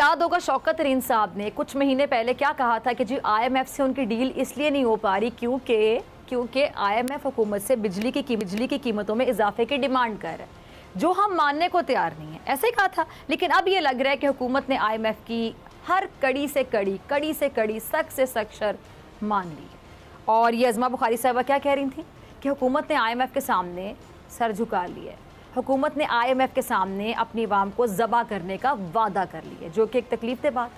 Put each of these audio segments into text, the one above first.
याद होगा शौकत तरीन साहब ने कुछ महीने पहले क्या कहा था कि जी आईएमएफ से उनकी डील इसलिए नहीं हो पा रही क्योंकि आईएमएफ हुकूमत से बिजली की कीमतों में इजाफे की डिमांड कर रहा है, जो हम मानने को तैयार नहीं है। ऐसे कहा था, लेकिन अब ये लग रहा है कि हुकूमत ने आईएमएफ की हर कड़ी से कड़ी सख्त से सख्त शर्त मान ली। और ये अज़मा बुखारी साहबा क्या कह रही थी कि हुकूमत ने आईएमएफ के सामने सर झुका लिया है, हुकूमत ने आईएमएफ के सामने अपनी अवाम को ज़बा करने का वादा कर लिया, जो कि एक तकलीफ दे बात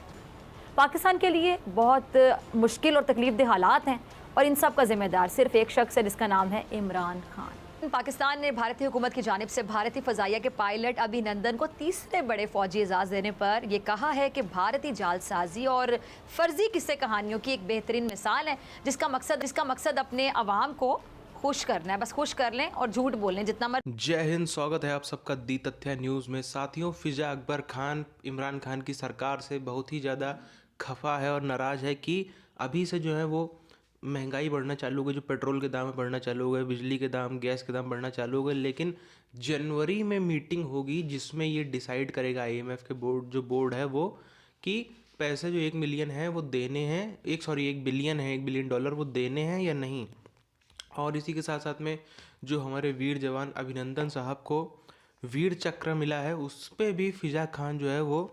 पाकिस्तान के लिए बहुत मुश्किल और तकलीफ दे हालात हैं। और इन सब का जिम्मेदार सिर्फ एक शख्स है जिसका नाम है इमरान खान। पाकिस्तान ने भारतीय हुकूमत की जानिब से भारतीय फ़ज़ाइया के पायलट अभिनंदन को तीसरे बड़े फ़ौजी एजाज़ देने पर यह कहा है कि भारतीय जालसाजी और फ़र्जी किस्से कहानियों की एक बेहतरीन मिसाल है, जिसका मकसद अपने अवाम को खुश करना है। बस खुश कर लें और झूठ बोल लें जितना जय हिंद, स्वागत है आप सबका दी तथ्य न्यूज़ में। साथियों, फ़िज़ा अकबर खान इमरान खान की सरकार से बहुत ही ज़्यादा खफा है और नाराज़ है कि अभी से जो है वो महंगाई बढ़ना चालू हो गई, जो पेट्रोल के दाम बढ़ना चालू हो गए, बिजली के दाम, गैस के दाम बढ़ना चालू हो गए। लेकिन जनवरी में मीटिंग होगी जिसमें ये डिसाइड करेगा आईएमएफ के बोर्ड है वो कि पैसे जो 1 मिलियन है वो देने हैं, 1 बिलियन है, $1 बिलियन वो देने हैं या नहीं। और इसी के साथ साथ में जो हमारे वीर जवान अभिनंदन साहब को वीर चक्र मिला है, उस पर भी फ़िज़ा खान जो है वो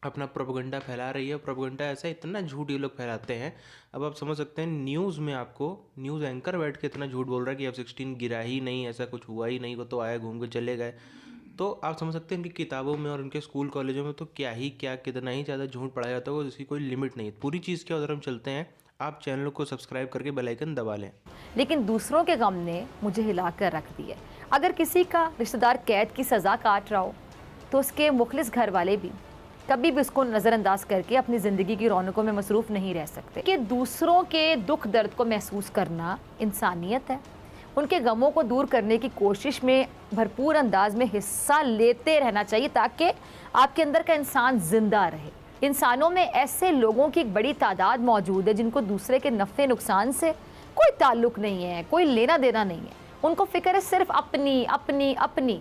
अपना प्रोपेगेंडा फैला रही है। प्रोपेगेंडा ऐसा इतना झूठ ये लोग फैलाते हैं, अब आप समझ सकते हैं। न्यूज़ में आपको न्यूज़ एंकर बैठ के इतना झूठ बोल रहा है कि F-16 गिरा ही नहीं, ऐसा कुछ हुआ ही नहीं, वो तो आए घूम के चले गए। तो आप समझ सकते हैं उनकी किताबों में और उनके स्कूल कॉलेजों में तो कितना ही ज़्यादा झूठ पढ़ाया जाता है, जिसकी कोई लिमिट नहीं है। पूरी चीज़ के उधर हम चलते हैं। आप चैनल को सब्सक्राइब करके बेल आइकन दबा लें। लेकिन दूसरों के गम ने मुझे हिला कर रख दिया। अगर किसी का रिश्तेदार कैद की सज़ा काट रहा हो तो उसके मुखलिस घर वाले भी कभी भी उसको नज़रअंदाज करके अपनी ज़िंदगी की रौनकों में मसरूफ़ नहीं रह सकते। कि दूसरों के दुख दर्द को महसूस करना इंसानियत है। उनके गमों को दूर करने की कोशिश में भरपूर अंदाज में हिस्सा लेते रहना चाहिए ताकि आपके अंदर का इंसान ज़िंदा रहे। इंसानों में ऐसे लोगों की एक बड़ी तादाद मौजूद है जिनको दूसरे के नफ़े नुकसान से कोई ताल्लुक़ नहीं है, कोई लेना देना नहीं है। उनको फ़िक्र है सिर्फ अपनी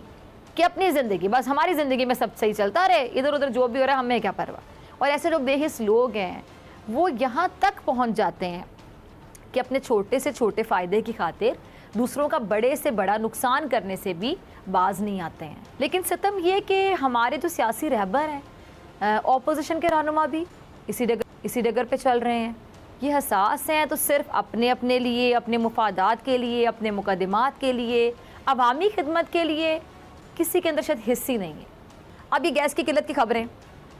कि अपनी ज़िंदगी, बस हमारी ज़िंदगी में सब सही चलता रहे, इधर उधर जो भी हो रहा है हमें क्या परवाह। और ऐसे लोग बेहिस लोग हैं, वो यहाँ तक पहुँच जाते हैं कि अपने छोटे से छोटे फ़ायदे की खातिर दूसरों का बड़े से बड़ा नुकसान करने से भी बाज नहीं आते हैं। लेकिन सितम ये कि हमारे जो सियासी रहबर हैं, ऑपोजिशन के रहनुमा भी इसी डगर पे चल रहे हैं। ये हसास हैं तो सिर्फ अपने लिए, अपने मुफादात के लिए, अपने मुकदमात के लिए, अवामी खिदमत के लिए, किसी के अंदर शायद हिस्स ही नहीं है। अब ये गैस की किल्लत की खबरें,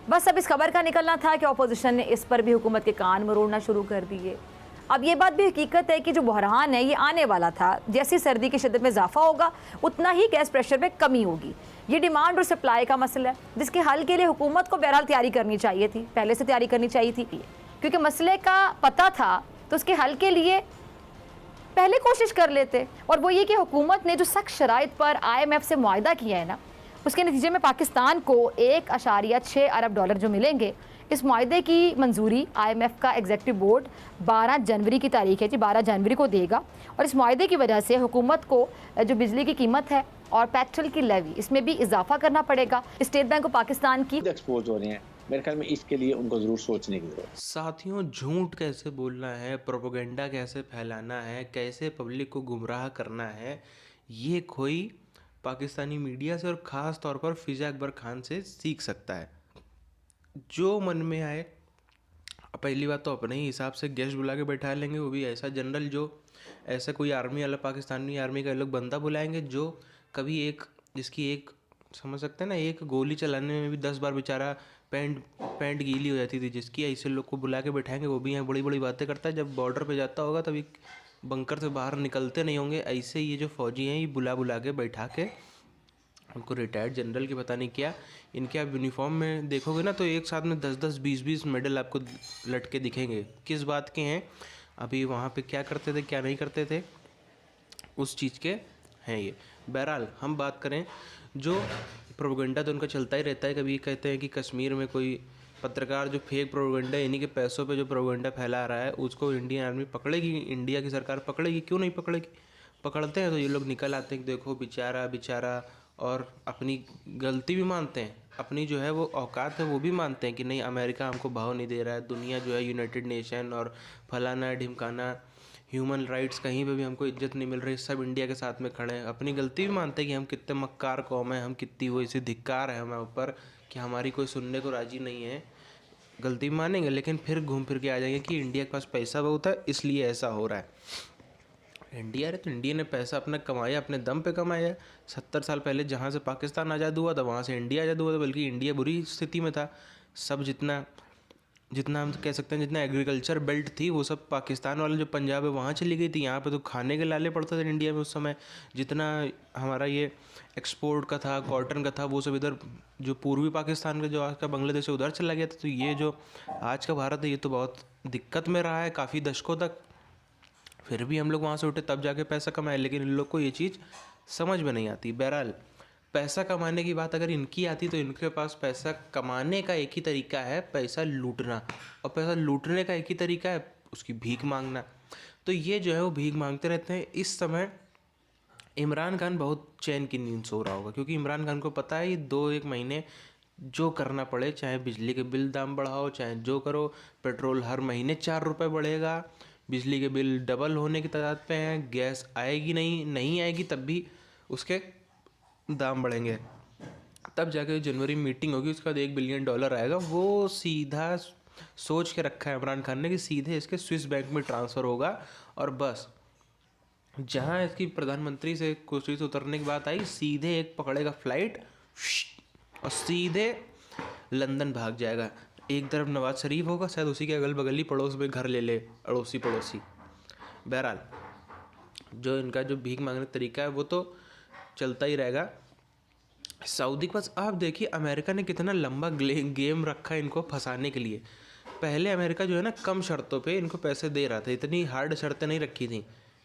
बस अब इस खबर का निकलना था कि अपोजिशन ने इस पर भी हुकूमत के कान मरोड़ना शुरू कर दिए। अब ये बात भी हकीकत है कि जो बहरान है ये आने वाला था। जैसी सर्दी की शिद्दत में इजाफा होगा उतना ही गैस प्रेशर में कमी होगी। ये डिमांड और सप्लाई का मसला है जिसके हल के लिए हुकूमत को बहरहाल तैयारी करनी चाहिए थी, पहले से तैयारी करनी चाहिए थी, क्योंकि मसले का पता था तो उसके हल के लिए पहले कोशिश कर लेते। और वो ये कि हुकूमत ने जो सख्त शराइत पर आईएमएफ से मुआहदा किया है ना, उसके नतीजे में पाकिस्तान को $1.6 अरब जो मिलेंगे। इस मुआहदे की मंजूरी आईएमएफ का एग्जीक्यूटिव बोर्ड 12 जनवरी की तारीख है जी, 12 जनवरी को देगा। और इस मुआहदे की वजह से हुकूमत को जो बिजली की कीमत है और पेट्रोल की लेवी, इसमें भी इजाफा करना पड़ेगा। स्टेट बैंक ऑफ पाकिस्तान की एक्सपोज हो रहे हैं, मेरे ख्याल में इसके लिए उनको ज़रूर सोचने की जरूरत है। साथियों, झूठ कैसे बोलना है, प्रोपेगेंडा कैसे फैलाना है, कैसे पब्लिक को गुमराह करना है, ये कोई पाकिस्तानी मीडिया से और ख़ास तौर पर फ़िज़ा अकबर खान से सीख सकता है। जो मन में आए, पहली बात तो अपने ही हिसाब से गेस्ट बुला के बैठा लेंगे, वो भी ऐसा जनरल जो ऐसा कोई आर्मी वाला, पाकिस्तानी आर्मी का लोग बंदा बुलाएंगे जो कभी जिसकी समझ सकते हैं ना, एक गोली चलाने में भी 10 बार बेचारा पैंट गीली हो जाती थी जिसकी। ऐसे लोग को बुला के बैठाएंगे, वो भी यहाँ बड़ी बड़ी बातें करता है। जब बॉर्डर पे जाता होगा तभी बंकर से बाहर निकलते नहीं होंगे। ऐसे ये जो फ़ौजी हैं ये बुला के बैठा के उनको रिटायर्ड जनरल की पता नहीं क्या, इनके आप यूनिफॉर्म में देखोगे ना तो एक साथ में 10-10, 20-20 मेडल आपको लटके दिखेंगे। किस बात के हैं, अभी वहाँ पे क्या करते थे क्या नहीं करते थे, उस चीज़ के हैं ये। बहरहाल हम बात करें, जो प्रोपेगेंडा तो उनका चलता ही रहता है। कभी कहते हैं कि कश्मीर में कोई पत्रकार जो फेक प्रोपेगेंडा, इन्हीं के पैसों पे जो प्रोपेगेंडा फैला रहा है, उसको इंडियन आर्मी पकड़ेगी, इंडिया की सरकार पकड़ेगी। क्यों नहीं पकड़ेगी? पकड़ते हैं तो ये लोग निकल आते हैं कि देखो बेचारा और अपनी गलती भी मानते हैं, अपनी जो है वो औकात है वो भी मानते हैं कि नहीं अमेरिका हमको भाव नहीं दे रहा है, दुनिया जो है यूनाइटेड नेशन और फलाना ढिमकाना ह्यूमन राइट्स कहीं पे भी हमको इज्जत नहीं मिल रही, सब इंडिया के साथ में खड़े हैं। अपनी गलती भी मानते हैं कि हम कितने मक्कार कौम है, हम कितनी वो इसे धिक्कार है हमारे ऊपर कि हमारी कोई सुनने को राजी नहीं है। गलती मानेंगे लेकिन फिर घूम फिर के आ जाएंगे कि इंडिया के पास पैसा बहुत है इसलिए ऐसा हो रहा है। इंडिया है तो इंडिया ने पैसा अपना कमाया, अपने दम पे कमाया। 70 साल पहले जहाँ से पाकिस्तान आज़ाद हुआ था वहाँ से इंडिया आज़ाद हुआ था, बल्कि इंडिया बुरी स्थिति में था। सब जितना जितना हम कह सकते हैं जितना एग्रीकल्चर बेल्ट थी वो सब पाकिस्तान वाले जो पंजाब है वहाँ चली गई थी। यहाँ पे तो खाने के लाले पड़ते थे इंडिया में उस समय। जितना हमारा ये एक्सपोर्ट का था, कॉटन का था, वो सब इधर जो पूर्वी पाकिस्तान का जो आज का बांग्लादेश है उधर चला गया था। तो ये जो आज का भारत है ये तो बहुत दिक्कत में रहा है काफ़ी दशकों तक। फिर भी हम लोग वहाँ से उठे तब जाके पैसा कमाए, लेकिन इन लोग को ये चीज़ समझ में नहीं आती। बहरहाल पैसा कमाने की बात अगर इनकी आती तो इनके पास पैसा कमाने का एक ही तरीका है, पैसा लूटना, और पैसा लूटने का एक ही तरीका है, उसकी भीख मांगना। तो ये जो है वो भीख मांगते रहते हैं। इस समय इमरान खान बहुत चैन की नींद सो रहा होगा, क्योंकि इमरान खान को पता है ये 2-1 महीने जो करना पड़े, चाहे बिजली के बिल दाम बढ़ाओ, चाहे जो करो, पेट्रोल हर महीने 4 रुपये बढ़ेगा, बिजली के बिल डबल होने की तादाद पे हैं, गैस आएगी नहीं आएगी तब भी उसके दाम बढ़ेंगे। तब जाके जनवरी में मीटिंग होगी, उसके बाद $1 बिलियन आएगा। वो सीधा सोच के रखा है इमरान खान ने कि सीधे इसके स्विस बैंक में ट्रांसफ़र होगा, और बस जहाँ इसकी प्रधानमंत्री से कुर्सी से उतरने की बात आई सीधे एक पकड़ेगा फ्लाइट और सीधे लंदन भाग जाएगा। एक तरफ नवाज शरीफ होगा, शायद उसी के अगल बगल ही पड़ोस में घर ले ले अड़ोसी पड़ोसी। बहरहाल जो इनका जो भीख मांगने का तरीका है वो तो चलता ही रहेगा। सऊदी के पास आप देखिए अमेरिका ने कितना लंबा गेम रखा है इनको फंसाने के लिए। पहले अमेरिका जो है ना कम शर्तों पे इनको पैसे दे रहा था, इतनी हार्ड शर्तें नहीं रखी थी।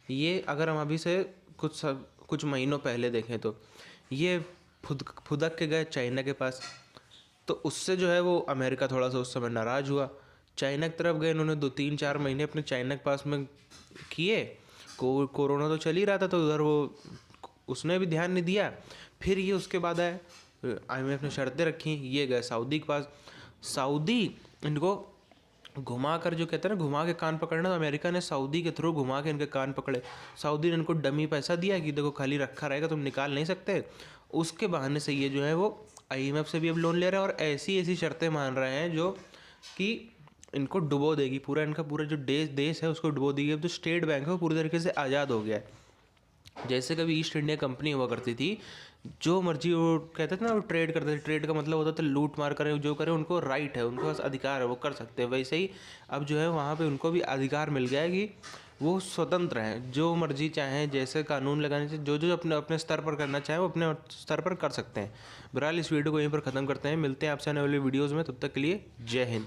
ये अगर हम अभी से कुछ महीनों पहले देखें तो ये फुदक के गए चाइना के पास, तो उससे जो है वो अमेरिका थोड़ा सा उस समय नाराज़ हुआ। चाइना की तरफ गए, इन्होंने 2-3-4 महीने अपने चाइना के पास में किए। कोरोना तो चल ही रहा था तो उधर वो उसने भी ध्यान नहीं दिया। फिर ये उसके बाद आए, IMF ने शर्तें रखी, ये गए सऊदी के पास। सऊदी इनको घुमा कर, जो कहते हैं ना घुमा के कान पकड़ना, तो अमेरिका ने सऊदी के थ्रू घुमा के इनके कान पकड़े। सऊदी ने इनको डमी पैसा दिया कि देखो खाली रखा रहेगा, तुम निकाल नहीं सकते। उसके बहाने से ये जो है वो IMF से भी अब लोन ले रहे हैं और ऐसी शर्तें मान रहे हैं जो कि इनको डुबो देगी, पूरा इनका पूरा जो देश है उसको डुबो देगी। अब जो स्टेट बैंक है वो पूरी तरीके से आज़ाद हो गया है। जैसे कभी ईस्ट इंडिया कंपनी हुआ करती थी, जो मर्जी वो कहते थे ना वो ट्रेड करते थे, ट्रेड का मतलब होता था लूट मार करें, जो करें उनको राइट है, उनके पास अधिकार है, वो कर सकते हैं। वैसे ही अब जो है वहाँ पे उनको भी अधिकार मिल गया है कि वो स्वतंत्र हैं, जो मर्जी चाहें, जैसे कानून लगाने से जो अपने अपने स्तर पर करना चाहें वो अपने स्तर पर कर सकते हैं। बहरहाल इस वीडियो को यहीं पर ख़त्म करते हैं, मिलते हैं आपसे आने वाली वीडियोज़ में, तब तक के लिए जय हिंद।